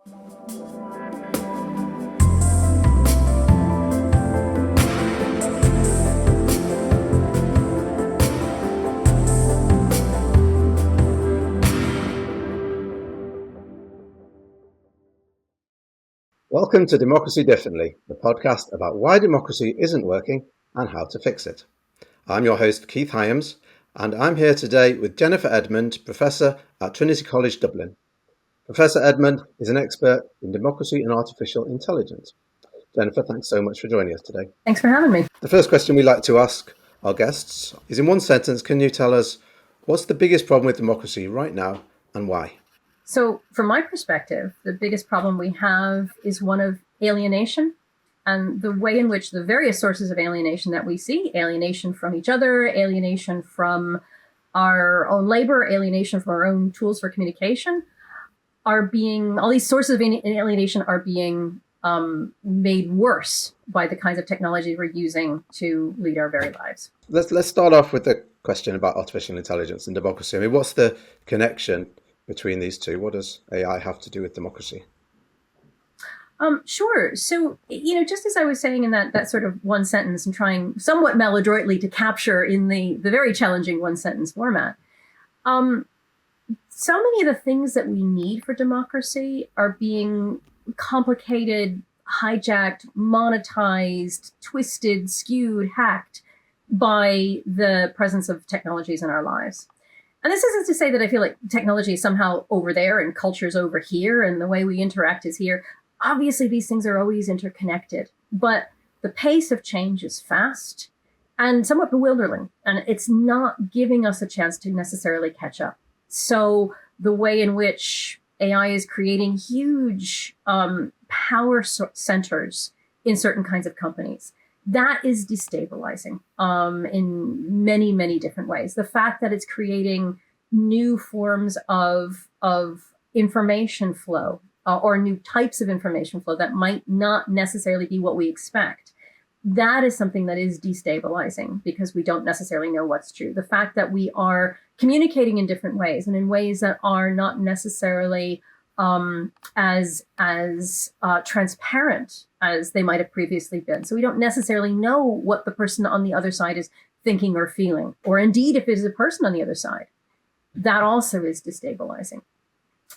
Welcome to Democracy Differently, the podcast about why democracy isn't working and how to fix it. I'm your host, Keith Hyams, and I'm here today with Jennifer Edmond, Professor at Trinity College Dublin. Professor Edmond is an expert in democracy and artificial intelligence. Jennifer, thanks so much for joining us today. Thanks for having me. The first question we like to ask our guests is, in one sentence, can you tell us what's the biggest problem with democracy right now and why? So from my perspective, the biggest problem we have is one of alienation, and the way in which the various sources of alienation that we see, alienation from each other, alienation from our own labor, alienation from our own tools for communication, all these sources of alienation are being made worse by the kinds of technology we're using to lead our very lives. Let's start off with the question about artificial intelligence and democracy. I mean, what's the connection between these two? What does AI have to do with democracy? Sure. So, just as I was saying in that sort of one sentence and trying somewhat maladroitly to capture in the very challenging one sentence format, so many of the things that we need for democracy are being complicated, hijacked, monetized, twisted, skewed, hacked by the presence of technologies in our lives. And this isn't to say that I feel like technology is somehow over there and culture's over here and the way we interact is here. Obviously, these things are always interconnected, but the pace of change is fast and somewhat bewildering, and it's not giving us a chance to necessarily catch up. So the way in which AI is creating huge power centers in certain kinds of companies, that is destabilizing in many, many different ways. The fact that it's creating new forms of information flow or new types of information flow that might not necessarily be what we expect, that is something that is destabilizing because we don't necessarily know what's true. The fact that we are communicating in different ways and in ways that are not necessarily as transparent as they might have previously been. So we don't necessarily know what the person on the other side is thinking or feeling, or indeed if it is a person on the other side. That also is destabilizing.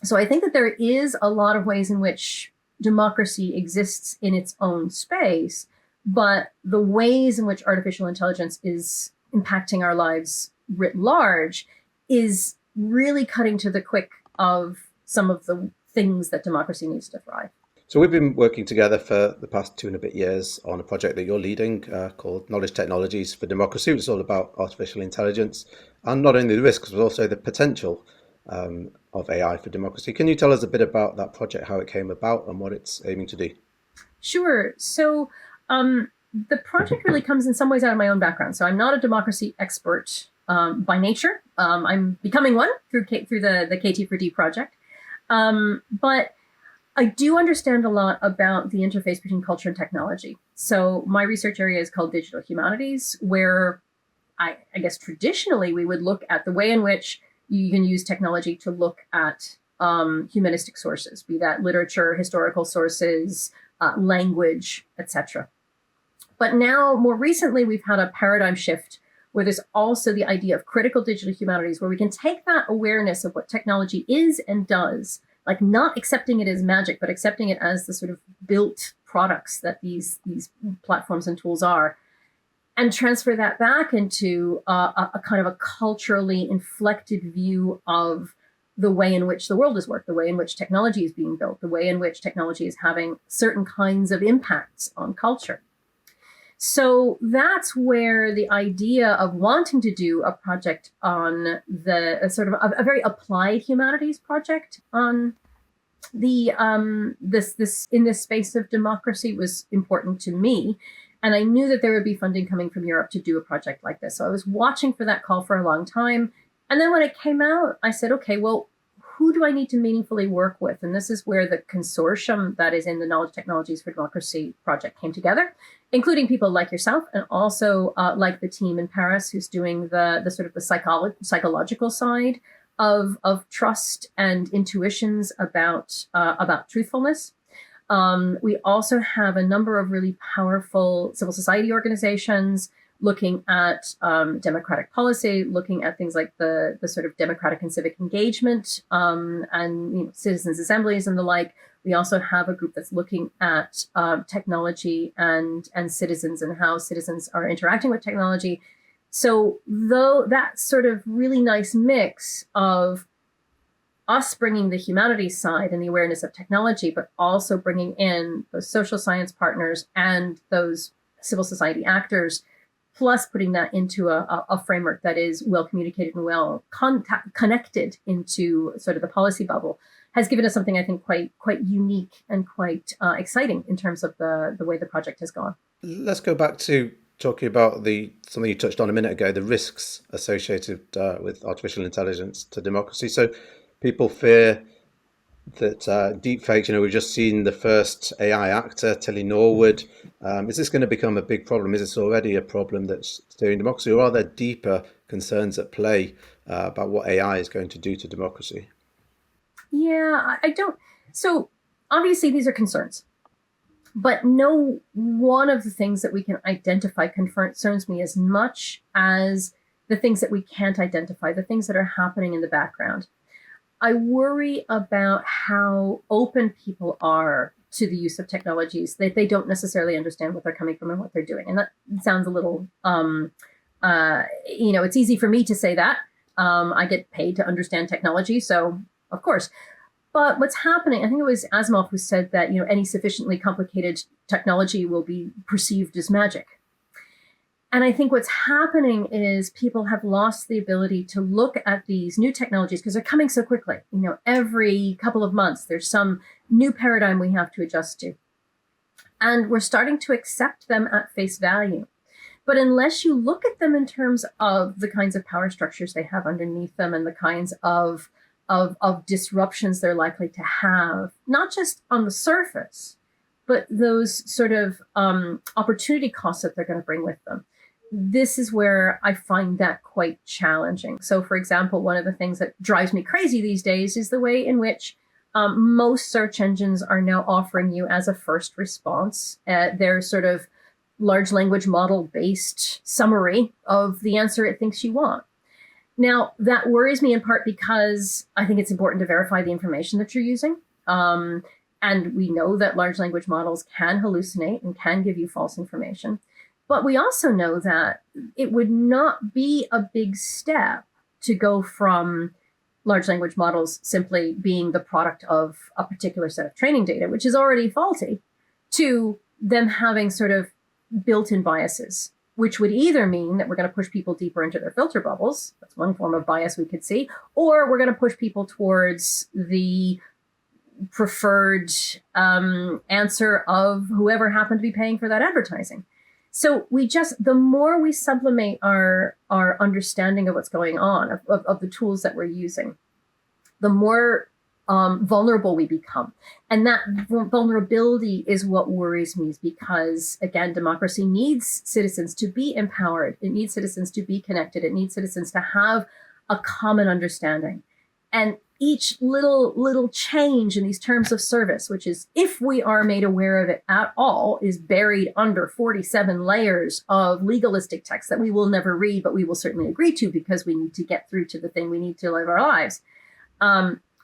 So I think that there is a lot of ways in which democracy exists in its own space, but the ways in which artificial intelligence is impacting our lives writ large is really cutting to the quick of some of the things that democracy needs to thrive. So we've been working together for the past 2.5 years on a project that you're leading called Knowledge Technologies for Democracy, which is all about artificial intelligence and not only the risks, but also the potential of AI for democracy. Can you tell us a bit about that project, how it came about and what it's aiming to do? Sure. So the project really comes in some ways out of my own background. So I'm not a democracy expert by nature. I'm becoming one through the KT4D project. But I do understand a lot about the interface between culture and technology. So my research area is called digital humanities, where I guess traditionally we would look at the way in which you can use technology to look at humanistic sources, be that literature, historical sources, language, etc. But now, more recently, we've had a paradigm shift where there's also the idea of critical digital humanities, where we can take that awareness of what technology is and does, like not accepting it as magic, but accepting it as the sort of built products that these platforms and tools are, and transfer that back into a kind of a culturally inflected view of the way in which the world is worked, the way in which technology is being built, the way in which technology is having certain kinds of impacts on culture. So that's where the idea of wanting to do a project on the sort of a very applied humanities project on the this in this space of democracy was important to me. And I knew that there would be funding coming from Europe to do a project like this. So I was watching for that call for a long time. And then when it came out, I said, okay, well, who do I need to meaningfully work with? And this is where the consortium that is in the Knowledge Technologies for Democracy project came together, including people like yourself and also like the team in Paris who's doing the sort of the psychological side of trust and intuitions about truthfulness. We also have a number of really powerful civil society organizations looking at democratic policy, looking at things like the sort of democratic and civic engagement and citizens' assemblies and the like. We also have a group that's looking at technology and citizens and how citizens are interacting with technology. So though that sort of really nice mix of us bringing the humanities side and the awareness of technology, but also bringing in those social science partners and those civil society actors, plus putting that into a framework that is well communicated and well connected into sort of the policy bubble, has given us something I think quite unique and quite exciting in terms of the way the project has gone. Let's go back to talking about something you touched on a minute ago, the risks associated with artificial intelligence to democracy. So people fear that deepfakes, we've just seen the first AI actor, Tilly Norwood. Is this going to become a big problem? Is this already a problem that's steering democracy, or are there deeper concerns at play about what AI is going to do to democracy? Yeah, I don't. So obviously these are concerns, but no one of the things that we can identify concerns me as much as the things that we can't identify, the things that are happening in the background. I worry about how open people are to the use of technologies, that they don't necessarily understand what they're coming from and what they're doing. And that sounds a little, it's easy for me to say that. I get paid to understand technology, so of course. But what's happening, I think it was Asimov who said that, any sufficiently complicated technology will be perceived as magic. And I think what's happening is people have lost the ability to look at these new technologies because they're coming so quickly. Every couple of months, there's some new paradigm we have to adjust to. And we're starting to accept them at face value. But unless you look at them in terms of the kinds of power structures they have underneath them and the kinds of disruptions they're likely to have, not just on the surface, but those sort of opportunity costs that they're going to bring with them, this is where I find that quite challenging. So, for example, one of the things that drives me crazy these days is the way in which most search engines are now offering you as a first response their sort of large language model based summary of the answer it thinks you want. Now, that worries me in part because I think it's important to verify the information that you're using. And we know that large language models can hallucinate and can give you false information. But we also know that it would not be a big step to go from large language models simply being the product of a particular set of training data, which is already faulty, to them having sort of built-in biases, which would either mean that we're going to push people deeper into their filter bubbles. That's one form of bias we could see. Or we're going to push people towards the preferred answer of whoever happened to be paying for that advertising. So the more we sublimate our understanding of what's going on, of the tools that we're using, the more vulnerable we become. And that vulnerability is what worries me, because, again, democracy needs citizens to be empowered. It needs citizens to be connected. It needs citizens to have a common understanding. And each little change in these terms of service, which is, if we are made aware of it at all, is buried under 47 layers of legalistic text that we will never read, but we will certainly agree to because we need to get through to the thing we need to live our lives.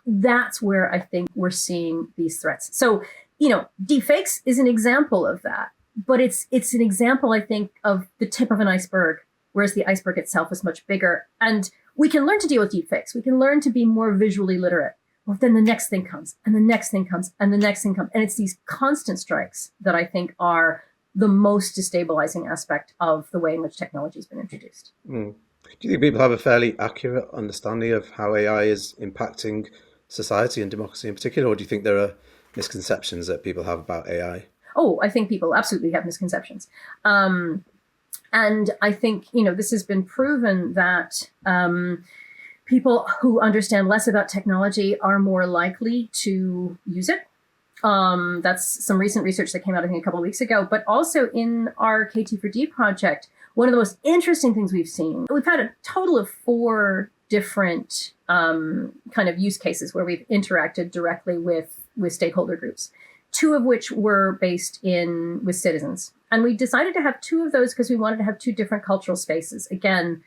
That's where I think we're seeing these threats. So, deepfakes is an example of that, but it's an example, I think, of the tip of an iceberg, whereas the iceberg itself is much bigger. And we can learn to deal with deepfakes. We can learn to be more visually literate. Well, then the next thing comes, and the next thing comes, and the next thing comes. And it's these constant strikes that I think are the most destabilizing aspect of the way in which technology has been introduced. Do you think people have a fairly accurate understanding of how AI is impacting society and democracy in particular, or do you think there are misconceptions that people have about AI? Oh, I think people absolutely have misconceptions. And I think, this has been proven that people who understand less about technology are more likely to use it. That's some recent research that came out, I think, a couple of weeks ago. But also in our KT4D project, one of the most interesting things we've had a total of 4 different kind of use cases where we've interacted directly with stakeholder groups, two of which were based with citizens. And we decided to have two of those because we wanted to have two different cultural spaces. Again,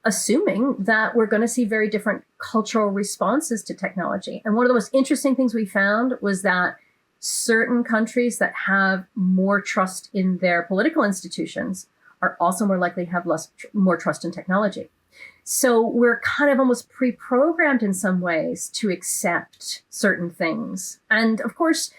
assuming that we're going to see very different cultural responses to technology. And one of the most interesting things we found was that certain countries that have more trust in their political institutions are also more likely to have more trust in technology. So we're kind of almost pre-programmed in some ways to accept certain things. And of course,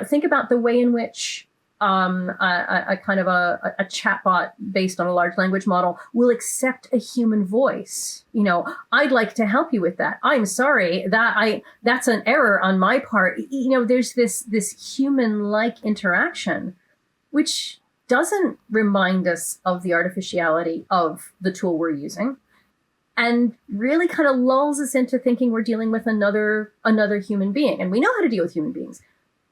think about the way in which a kind of a chatbot based on a large language model will accept a human voice. I'd like to help you with that. I'm sorry that's an error on my part. There's this human-like interaction, which doesn't remind us of the artificiality of the tool we're using, and really kind of lulls us into thinking we're dealing with another human being. And we know how to deal with human beings.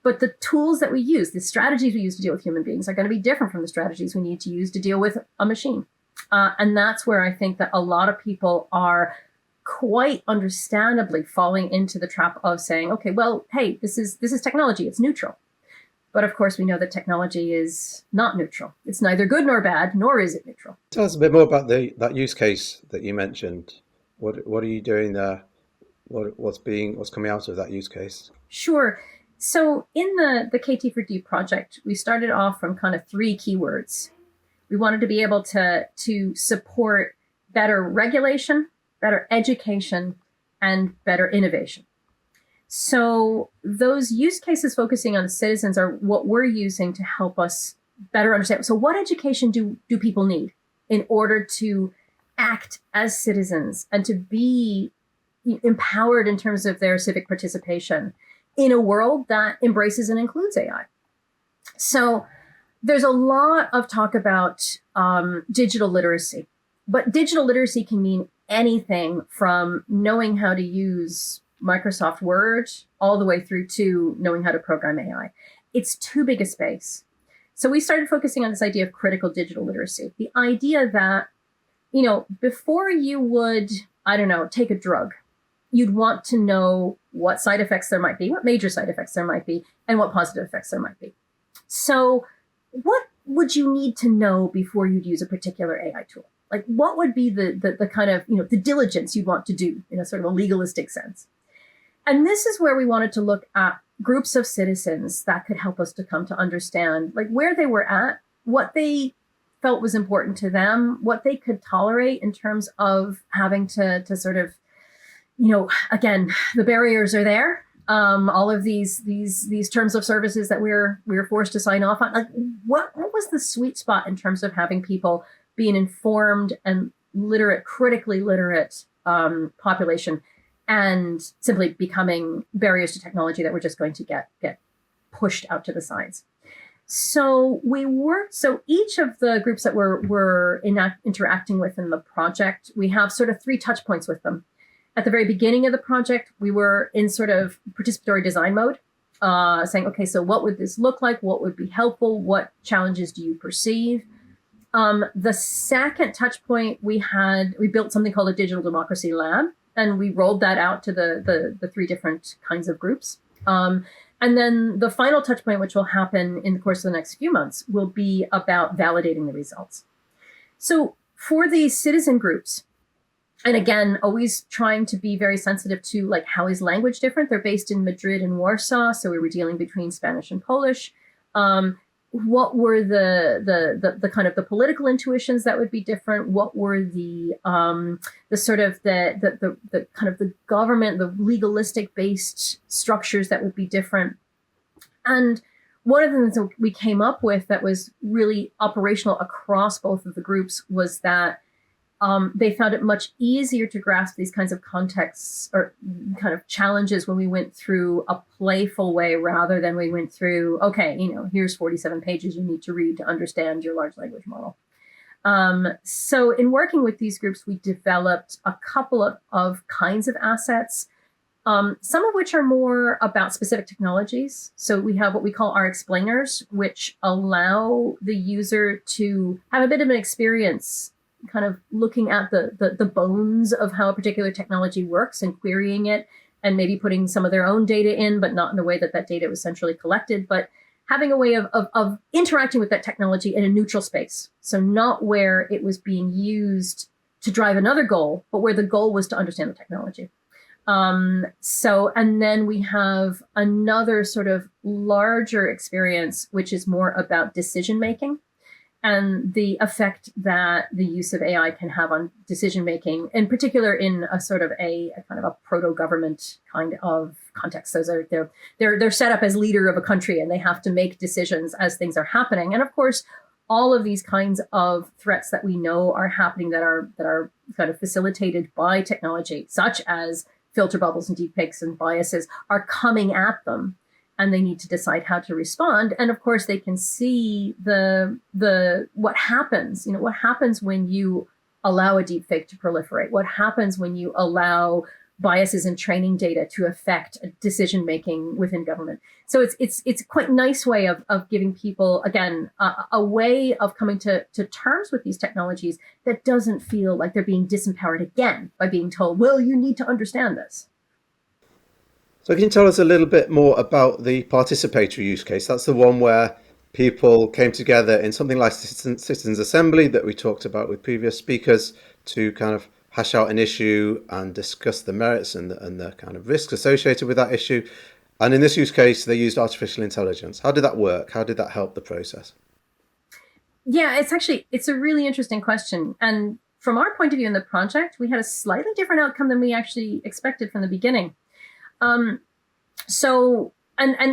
But the tools that we use, the strategies we use to deal with human beings are going to be different from the strategies we need to use to deal with a machine. And that's where I think that a lot of people are quite understandably falling into the trap of saying, okay, well, hey, this is technology. It's neutral. But of course, we know that technology is not neutral. It's neither good nor bad, nor is it neutral. Tell us a bit more about that use case that you mentioned. What are you doing there? What's coming out of that use case? Sure. So in the KT4D project, we started off from kind of three keywords. We wanted to be able to support better regulation, better education, and better innovation. So those use cases focusing on citizens are what we're using to help us better understand. So what education do people need in order to act as citizens and to be empowered in terms of their civic participation in a world that embraces and includes AI? So there's a lot of talk about digital literacy, but digital literacy can mean anything from knowing how to use Microsoft Word all the way through to knowing how to program AI. It's too big a space. So we started focusing on this idea of critical digital literacy, the idea that, before you would, take a drug, you'd want to know what side effects there might be, what major side effects there might be, and what positive effects there might be. So what would you need to know before you'd use a particular AI tool? Like, what would be the kind of, the diligence you'd want to do in a sort of a legalistic sense? And this is where we wanted to look at groups of citizens that could help us to come to understand, like, where they were at, what they felt was important to them, what they could tolerate in terms of having to sort of, again, the barriers are there. All of these terms of services that we're forced to sign off on. Like, what was the sweet spot in terms of having people be an informed and literate, critically literate population, and simply becoming barriers to technology that were just going to get pushed out to the sides. So each of the groups that we're interacting with in the project, we have sort of three touch points with them. At the very beginning of the project, we were in sort of participatory design mode, saying, okay, so what would this look like? What would be helpful? What challenges do you perceive? The second touch point we built something called a digital democracy lab, and we rolled that out to the three different kinds of groups. And then the final touch point, which will happen in the course of the next few months, will be about validating the results. So for these citizen groups, and again, always trying to be very sensitive to, like, how is language different? They're based in Madrid and Warsaw, so we were dealing between Spanish and Polish. What were the kind of the political intuitions that would be different? What were the sort of the kind of the government, the legalistic based structures that would be different? And one of the things that we came up with that was really operational across both of the groups was that they found it much easier to grasp these kinds of contexts or kind of challenges when we went through a playful way rather than we went through, okay, here's 47 pages you need to read to understand your large language model. So in working with these groups, we developed a couple of kinds of assets, some of which are more about specific technologies. So we have what we call our explainers, which allow the user to have a bit of an experience kind of looking at the bones of how a particular technology works and querying it, and maybe putting some of their own data in, but not in the way that that data was centrally collected, but having a way of interacting with that technology in a neutral space. So not where it was being used to drive another goal, but where the goal was to understand the technology. And then we have another sort of larger experience, which is more about decision making and the effect that the use of AI can have on decision making, in particular in a sort of a kind of a proto-government kind of context. Those are they're set up as leader of a country, and they have to make decisions as things are happening. And of course, all of these kinds of threats that we know are happening that are kind of facilitated by technology, such as filter bubbles and deepfakes and biases, are coming at them, and they need to decide how to respond. And of course, they can see the what happens. What happens when you allow a deepfake to proliferate? What happens when you allow biases in training data to affect decision making within government? So it's quite a nice way of giving people, again, a way of coming to terms with these technologies that doesn't feel like they're being disempowered again by being told, well, you need to understand this. So can you tell us a little bit more about the participatory use case? That's the one where people came together in something like Citizens Assembly that we talked about with previous speakers to kind of hash out an issue and discuss the merits and the kind of risks associated with that issue. And in this use case, they used artificial intelligence. How did that work? How did that help the process? Yeah, it's a really interesting question. And from our point of view in the project, we had a slightly different outcome than we actually expected from the beginning. And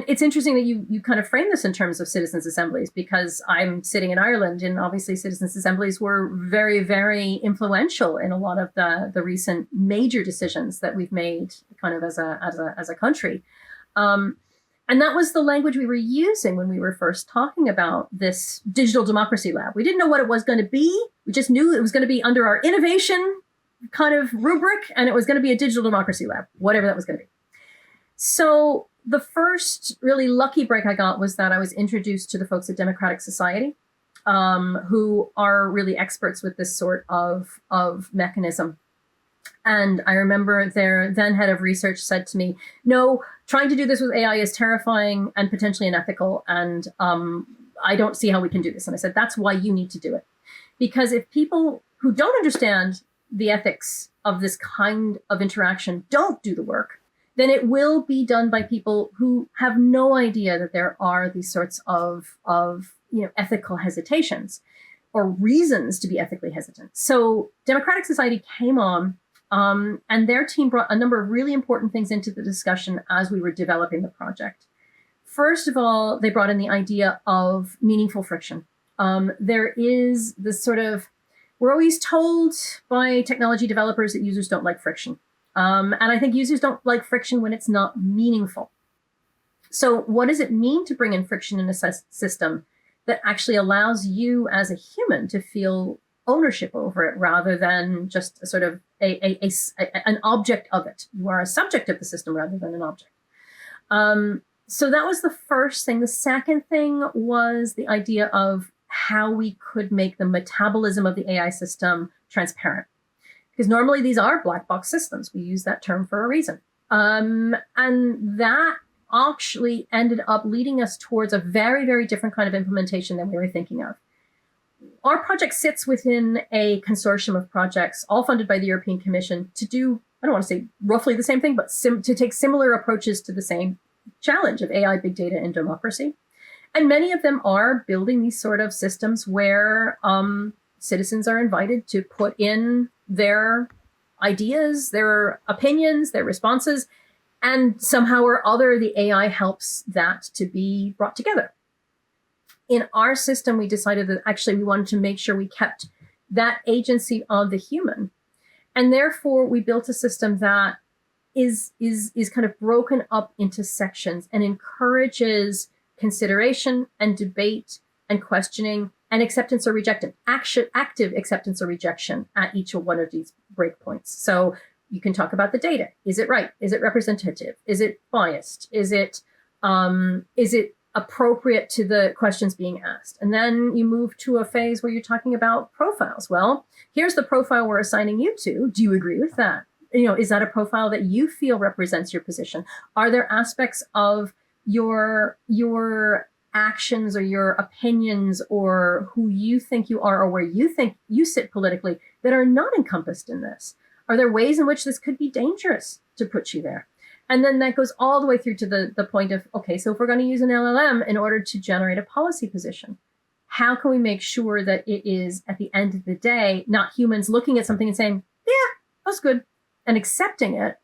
it's interesting that you kind of frame this in terms of citizens' assemblies, because I'm sitting in Ireland, and obviously citizens' assemblies were very, very influential in a lot of the recent major decisions that we've made kind of as a country. And that was the language we were using when we were first talking about this digital democracy lab. We didn't know what it was going to be. We just knew it was going to be under our innovation kind of rubric, and it was going to be a digital democracy lab, whatever that was going to be. So the first really lucky break I got was that I was introduced to the folks at Democratic Society, who are really experts with this sort of mechanism. And I remember their then head of research said to me, no, trying to do this with AI is terrifying and potentially unethical. And I don't see how we can do this. And I said, that's why you need to do it. Because if people who don't understand the ethics of this kind of interaction don't do the work, then it will be done by people who have no idea that there are these sorts of ethical hesitations or reasons to be ethically hesitant. So Democratic Society came on, and their team brought a number of really important things into the discussion as we were developing the project. First of all, they brought in the idea of meaningful friction. There is this sort of, we're always told by technology developers that users don't like friction. And I think users don't like friction when it's not meaningful. So what does it mean to bring in friction in a system that actually allows you as a human to feel ownership over it rather than just a sort of an object of it? You are a subject of the system rather than an object. So that was the first thing. The second thing was the idea of how we could make the metabolism of the AI system transparent. Because normally these are black box systems. We use that term for a reason. And that actually ended up leading us towards a very, very different kind of implementation than we were thinking of. Our project sits within a consortium of projects, all funded by the European Commission, to do, I don't want to say roughly the same thing, but to take similar approaches to the same challenge of AI, big data, and democracy. And many of them are building these sort of systems where citizens are invited to put in their ideas, their opinions, their responses, and somehow or other, the AI helps that to be brought together. In our system, we decided that actually we wanted to make sure we kept that agency of the human. And therefore, we built a system that is kind of broken up into sections and encourages consideration and debate and questioning and acceptance or rejection, active acceptance or rejection at each one of these breakpoints. So you can talk about the data. Is it right? Is it representative? Is it biased? Is it appropriate to the questions being asked. And then you move to a phase where you're talking about profiles. Well, here's the profile we're assigning you to. Do you agree with that? Is that a profile that you feel represents your position? Are there aspects of your actions or your opinions or who you think you are or where you think you sit politically that are not encompassed in this? Are there ways in which this could be dangerous to put you there? And then that goes all the way through to the point of, okay, so if we're going to use an LLM in order to generate a policy position, how can we make sure that it is, at the end of the day, not humans looking at something and saying, yeah, that's good, and accepting it,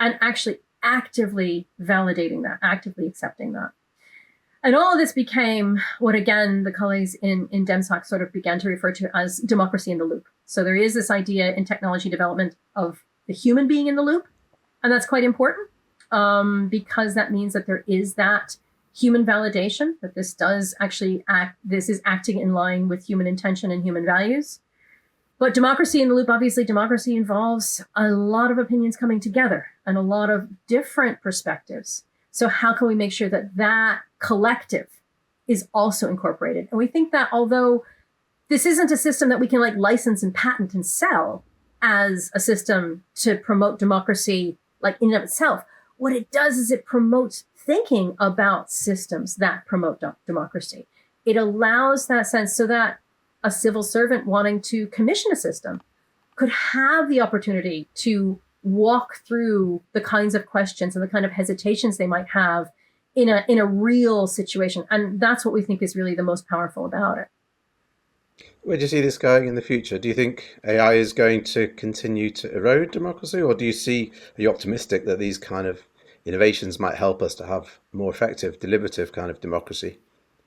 and actually actively validating that, actively accepting that. And all of this became what, again, the colleagues in DemSoc sort of began to refer to as democracy in the loop. So there is this idea in technology development of the human being in the loop, and that's quite important. Because that means that there is that human validation, that this does actually this is acting in line with human intention and human values. But democracy in the loop, obviously, democracy involves a lot of opinions coming together and a lot of different perspectives. So how can we make sure that that collective is also incorporated? And we think that although this isn't a system that we can license and patent and sell as a system to promote democracy, in and of itself, what it does is it promotes thinking about systems that promote democracy. It allows that sense so that a civil servant wanting to commission a system could have the opportunity to walk through the kinds of questions and the kind of hesitations they might have in a real situation. And that's what we think is really the most powerful about it. Where do you see this going in the future? Do you think AI is going to continue to erode democracy, or are you optimistic that these kind of innovations might help us to have more effective, deliberative kind of democracy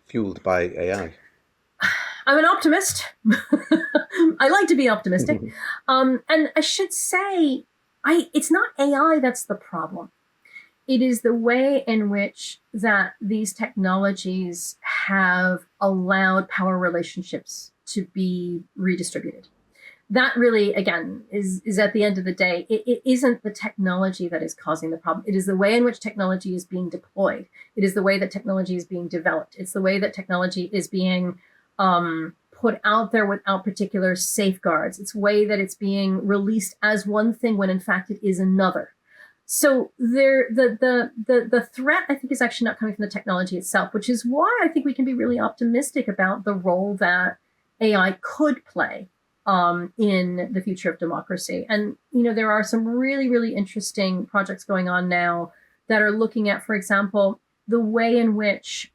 fueled by AI? I'm an optimist. I like to be optimistic. And I should say, it's not AI that's the problem. It is the way in which that these technologies have allowed power relationships to be redistributed. That really, again, is at the end of the day, it isn't the technology that is causing the problem. It is the way in which technology is being deployed. It is the way that technology is being developed. It's the way that technology is being put out there without particular safeguards. It's the way that it's being released as one thing when in fact it is another. So the threat, I think, is actually not coming from the technology itself, which is why I think we can be really optimistic about the role that AI could play in the future of democracy. And, there are some really, really interesting projects going on now that are looking at, for example, the way in which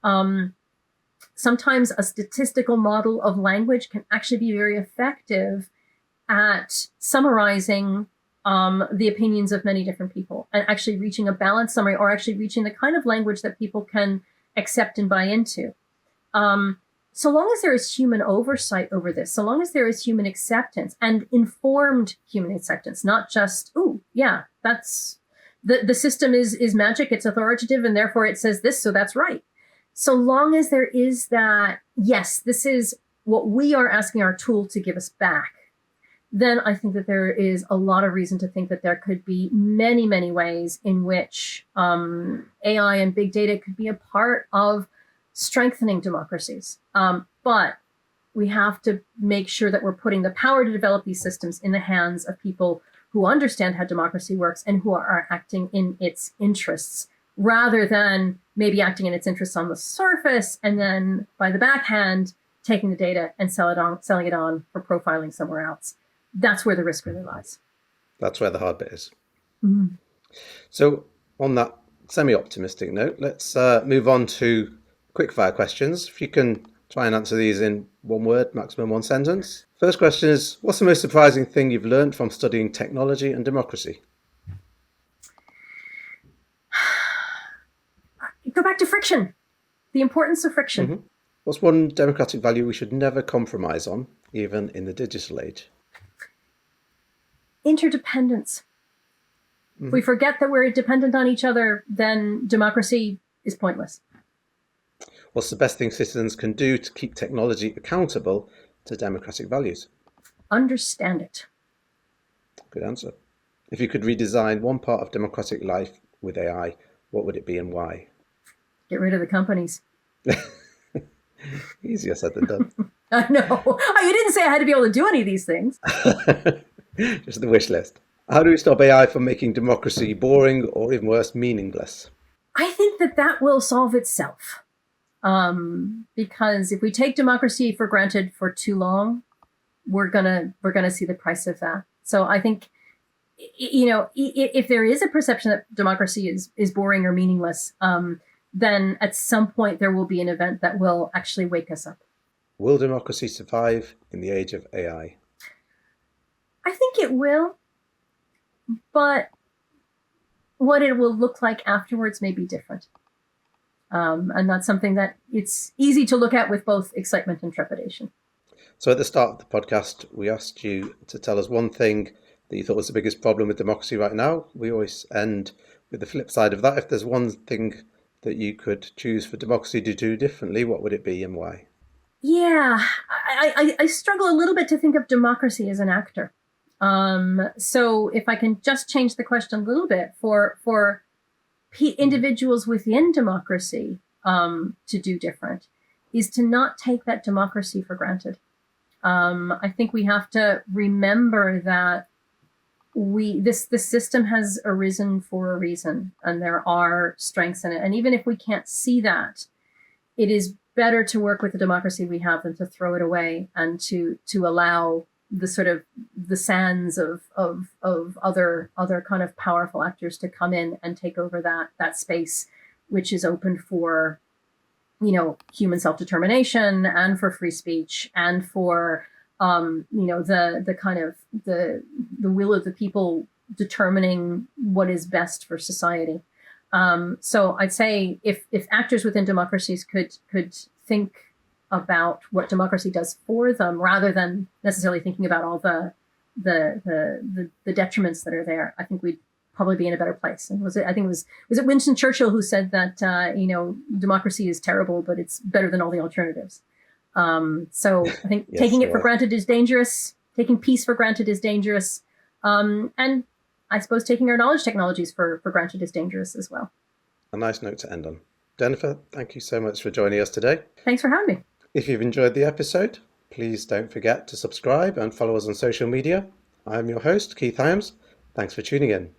sometimes a statistical model of language can actually be very effective at summarizing the opinions of many different people and actually reaching a balanced summary, or actually reaching the kind of language that people can accept and buy into. So long as there is human oversight over this, so long as there is human acceptance and informed human acceptance, not just, oh, yeah, that's the system is magic, it's authoritative, and therefore it says this, so that's right. So long as there is that, yes, this is what we are asking our tool to give us back, then I think that there is a lot of reason to think that there could be many, many ways in which AI and big data could be a part of strengthening democracies. But we have to make sure that we're putting the power to develop these systems in the hands of people who understand how democracy works and who are acting in its interests, rather than maybe acting in its interests on the surface and then by the backhand taking the data and selling it on for profiling somewhere else. That's where the risk really lies. That's where the hard bit is. Mm-hmm. So on that semi-optimistic note, let's move on to quickfire questions. If you can try and answer these in one word, maximum one sentence. First question is, what's the most surprising thing you've learned from studying technology and democracy? Go back to friction, the importance of friction. Mm-hmm. What's one democratic value we should never compromise on, even in the digital age? Interdependence. Mm-hmm. If we forget that we're dependent on each other, then democracy is pointless. What's the best thing citizens can do to keep technology accountable to democratic values? Understand it. Good answer. If you could redesign one part of democratic life with AI, what would it be and why? Get rid of the companies. Easier said than done. I know. You didn't say I had to be able to do any of these things. Just the wish list. How do we stop AI from making democracy boring or even worse, meaningless? I think that will solve itself. Because if we take democracy for granted for too long, we're gonna see the price of that. So I think, if there is a perception that democracy is boring or meaningless, then at some point there will be an event that will actually wake us up. Will democracy survive in the age of AI? I think it will, but what it will look like afterwards may be different. And that's something that it's easy to look at with both excitement and trepidation. So at the start of the podcast, we asked you to tell us one thing that you thought was the biggest problem with democracy right now. We always end with the flip side of that. If there's one thing that you could choose for democracy to do differently, what would it be and why? Yeah, I struggle a little bit to think of democracy as an actor. So if I can just change the question a little bit for individuals within democracy to do different, is to not take that democracy for granted. I think we have to remember that this system has arisen for a reason, and there are strengths in it. And even if we can't see that, it is better to work with the democracy we have than to throw it away and to allow the sort of the sands of other kind of powerful actors to come in and take over that space, which is open for human self-determination and for free speech and for the kind of the will of the people determining what is best for society. So I'd say if actors within democracies could think about what democracy does for them, rather than necessarily thinking about all the detriments that are there, I think we'd probably be in a better place. And was it Winston Churchill who said that democracy is terrible, but it's better than all the alternatives. So I think Yes, taking it for right. granted is dangerous. Taking peace for granted is dangerous. And I suppose taking our knowledge technologies for granted is dangerous as well. A nice note to end on. Jennifer, thank you so much for joining us today. Thanks for having me. If you've enjoyed the episode, please don't forget to subscribe and follow us on social media. I'm your host, Keith Hyams. Thanks for tuning in.